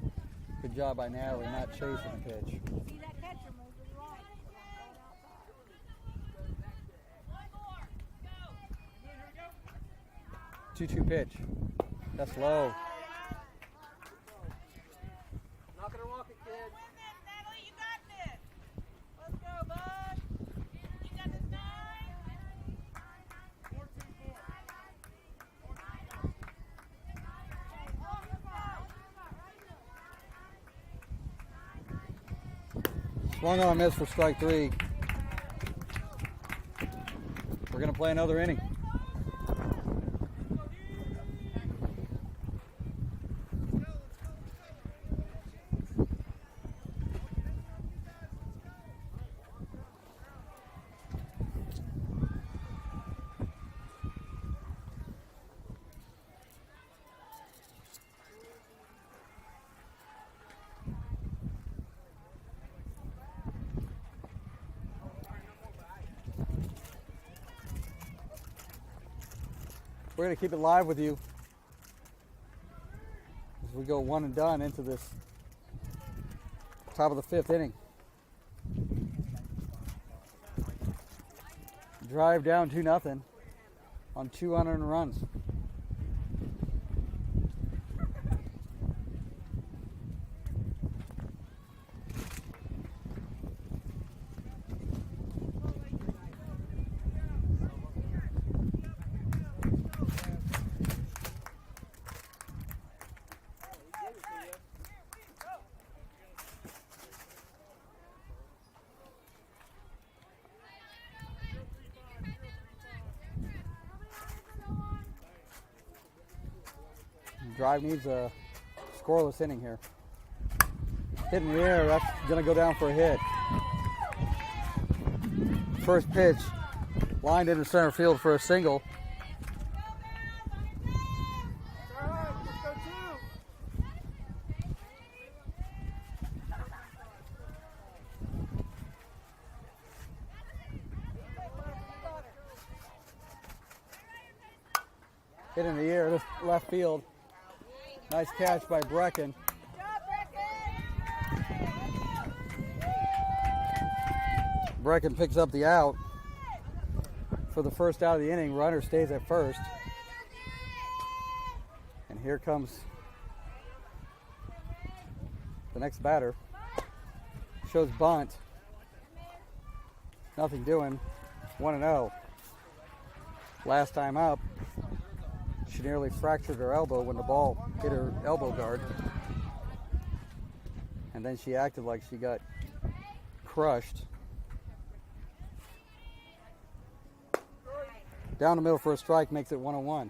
it. Good job by Natalie not chasing the pitch. See that catcher move to the right. Going outside. 2-2 pitch. That's low. Not gonna walk it, kid. Natalie, you got this. Let's go, bud. You got this, nine. Swung on a miss for strike 3. We're going to play another inning. We're going to keep it live with you as we go one and done into this top of the 5th inning. Drive down 2-0 on 2 unearned runs. Drive needs a scoreless inning here. Hit in the air, that's going to go down for a hit. First pitch, lined into center field for a single. All right, let's go 2. Hit in the air, this left field. Nice catch by Brecken. Brecken picks up the out for the first out of the inning. Runner stays at first. And here comes the next batter. Shows bunt. Nothing doing. 1-0. Last time up, she nearly fractured her elbow when the ball hit her elbow guard. And then she acted like she got crushed. Down the middle for a strike makes it 1-1.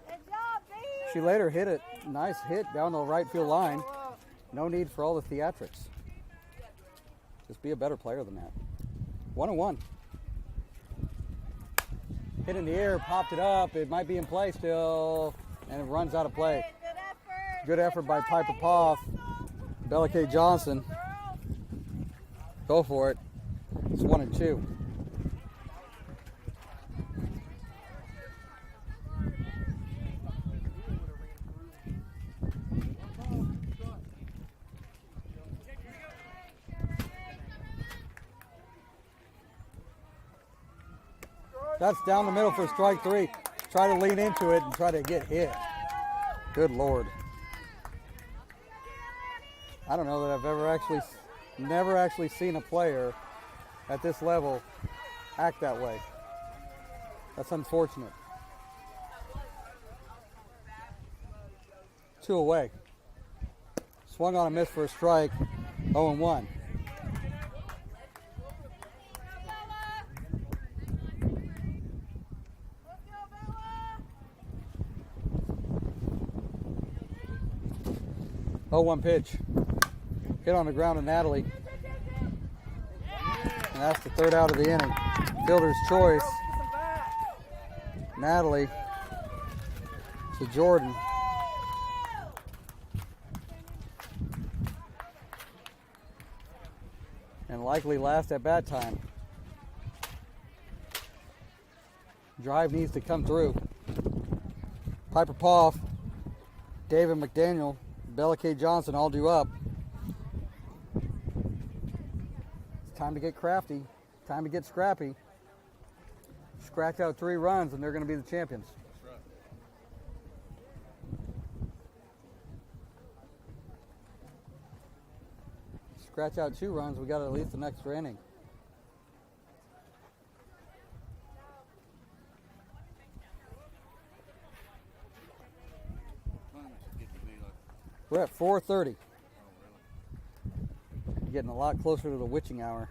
Good job, B. She later hit it. Nice hit down the right field line. No need for all the theatrics. Just be a better player than that. 1-1. Hit in the air, popped it up. It might be in play still, and it runs out of play. Good effort. Good effort by Piper Poff. Bella K. Johnson. Go for it. It's 1-2. That's down the middle for strike 3. Try to lean into it and try to get hit. Good Lord. I don't know that I've never actually seen a player at this level act that way. That's unfortunate. 2 away. Swung on a miss for a strike. 0-1. Oh, 1 pitch. Hit on the ground to Natalie. And that's the 3rd out of the inning. Fielder's choice. Natalie to Jordan. And likely last at bat time. Drive needs to come through. Piper Poff, David McDaniel, Bella K. Johnson all due up. It's time to get crafty. Time to get scrappy. Scratch out 3 runs and they're going to be the champions. Scratch out 2 runs, we got at least an extra inning. We're at 4:30. getting a lot closer to the witching hour.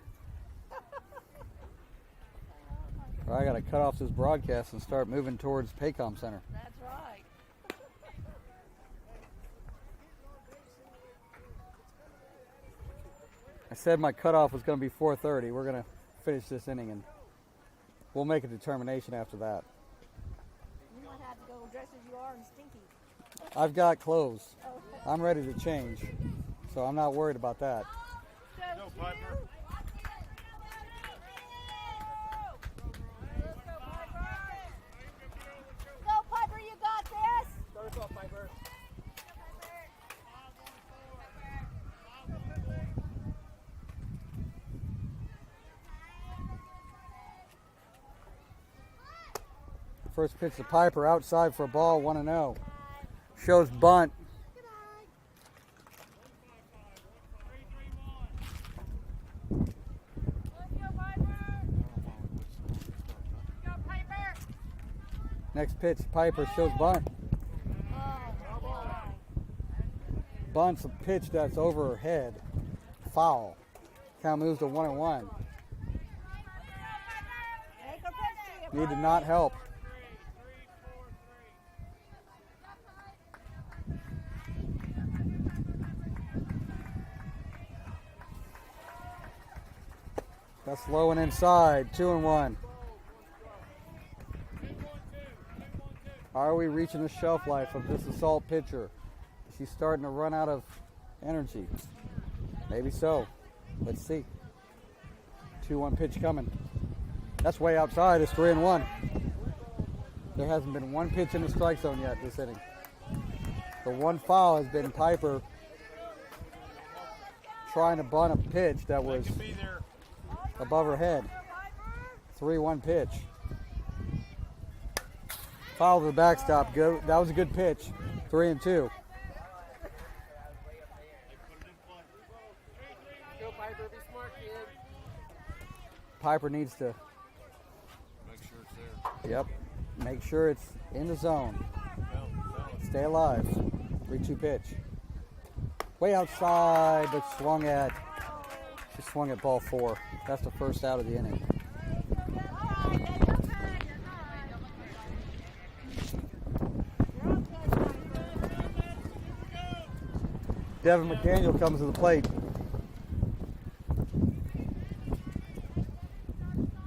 Or I got to cut off this broadcast and start moving towards Paycom Center. That's right. I said my cutoff was going to be 4:30. We're going to finish this inning and we'll make a determination after that. You might have to go dressed as you are and stinky. I've got clothes. Oh, I'm ready to change, so I'm not worried about that. No, Piper. go, Piper, you got this. Start us off, Piper. First pitch to Piper, outside for a ball, 1-0. Shows bunt. Let's go, Piper. Go, Piper. Next pitch, Piper shows bunt. Oh, boy. Bunt's a pitch that's over her head. Foul. Count moves to 1-1. Make her pitch to you. Need to not help. That's low and inside. 2-1. Are we reaching the shelf life of this assault pitcher? She's starting to run out of energy. Maybe so. Let's see. 2-1 pitch coming. That's way outside. It's 3-1. There hasn't been one pitch in the strike zone yet this inning. The one foul has been Piper trying to bunt a pitch that was Be there. above her head. 3-1 pitch. Foul to the backstop. Go. That was a good pitch. 3-2. Go, Piper. Be smart, kid. Piper needs to, Make sure it's there. yep, make sure it's in the zone. Stay alive. 3-2 pitch. Way outside, but she swung at ball 4. That's the first out of the inning. All right, then, you're fine, you're fine. You're okay, Piper. Devin McDaniel comes to the plate.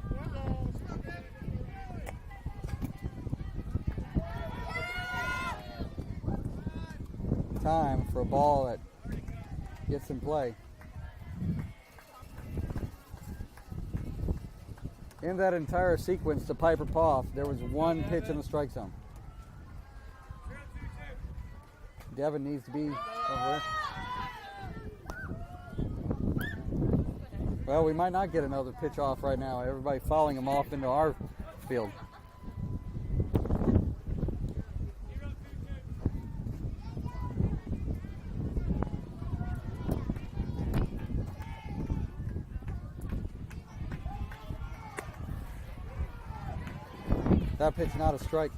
You're good. Time for a ball that gets in play. In that entire sequence to Piper Poff, there was one pitch in the strike zone. Devin needs to be over. Well, we might not get another pitch off right now. Everybody fouling him off into our field. That pitch not a strike.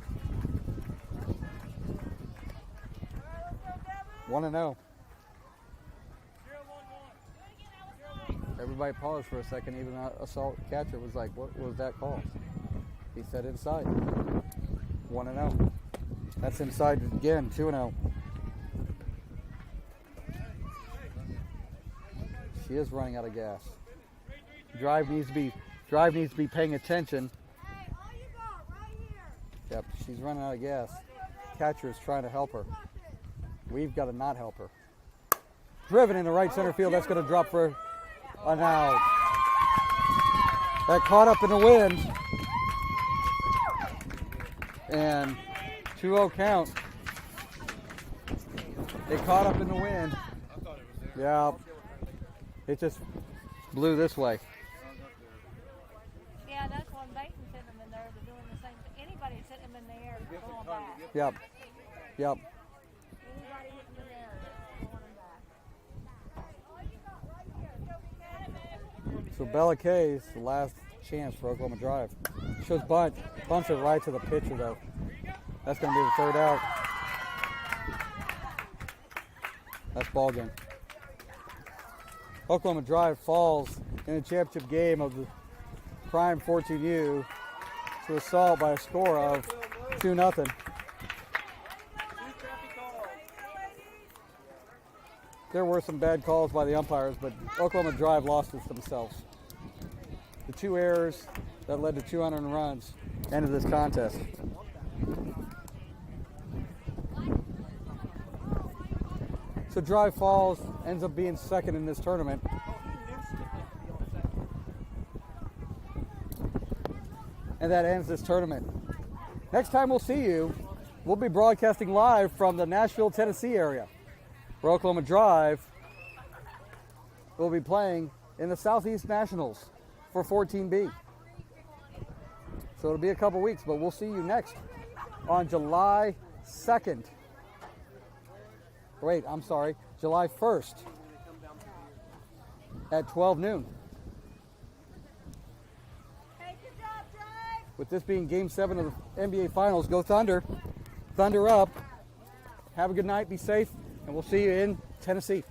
1-0. Everybody paused for a second. Even the assault catcher was like, "What was that call?" He said inside. 1-0. That's inside again. 2-0. She is running out of gas. Drive needs to be paying attention. Hey, all you got right here. Yep, she's running out of gas. Catcher is trying to help her. We've got to not help her. Driven in the right center field. That's going to drop for an out. That caught up in the wind. And 2-0 count. It caught up in the wind. I thought it was there. Yeah. It just blew this way. Yeah, that's when Baton's hitting them in there. They're doing the same thing. Anybody that's hitting them in the air, they're going back. Yep. Yep. Anybody hitting them in the air, they're going back. All you got right here. Go, get it. So Bella K's the last chance for Oklahoma Drive. Shows bunt. Bunts it right to the pitcher though. That's going to be the third out. That's ball game. Oklahoma Drive falls in the championship game of the Prime 14U to Assault by a score of 2-0. There were some bad calls by the umpires, but Oklahoma Drive lost it themselves. The 2 errors that led to 200 runs ended this contest. So Drive Falls ends up being second in this tournament. And that ends this tournament. Next time we'll see you, we'll be broadcasting live from the Nashville, Tennessee area, where Oklahoma Drive will be playing in the Southeast Nationals for 14B. So it'll be a couple weeks, but we'll see you next on July 2nd. Wait, I'm sorry, July 1st at 12 noon. Hey, good job, Drive. With this being Game 7 of the NBA Finals, go Thunder. Thunder up. Have a good night, be safe, and we'll see you in Tennessee.